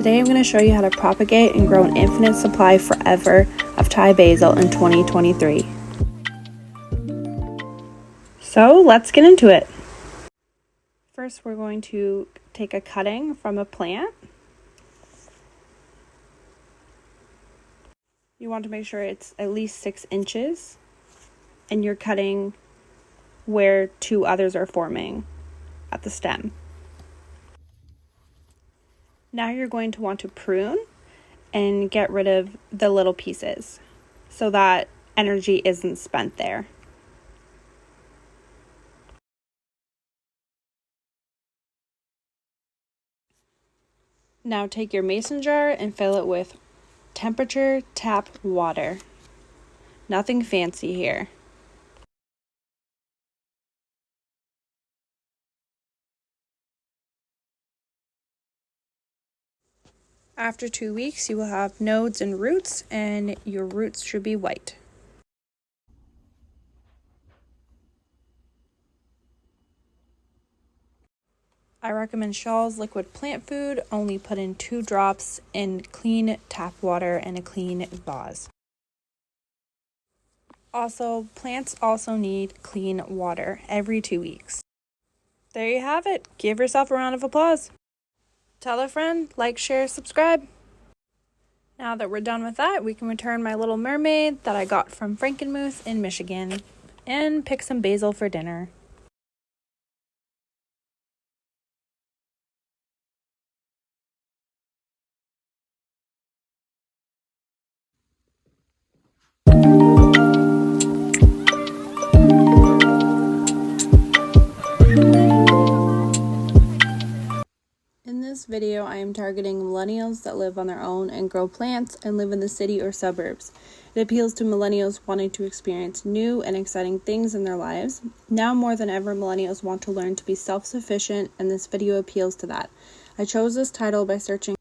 Today I'm going to show you how to propagate and grow an infinite supply forever of Thai basil in 2023. So let's get into it. First we're going to take a cutting from a plant. You want to make sure it's at least 6 inches and you're cutting where 2 others are forming at the stem. Now you're going to want to prune and get rid of the little pieces so that energy isn't spent there. Now take your mason jar and fill it with temperature tap water. Nothing fancy here. After 2 weeks, you will have nodes and roots, and your roots should be white. I recommend Shaw's liquid plant food. Only put in 2 drops in clean tap water and a clean vase. Also, plants also need clean water every 2 weeks. There you have it. Give yourself a round of applause. Tell a friend, like, share, subscribe. Now that we're done with that, we can return my little mermaid that I got from Frankenmuth in Michigan and pick some basil for dinner. In this video, I am targeting millennials that live on their own and grow plants and live in the city or suburbs. It appeals to millennials wanting to experience new and exciting things in their lives. Now more than ever, millennials want to learn to be self-sufficient, and this video appeals to that. I chose this title by searching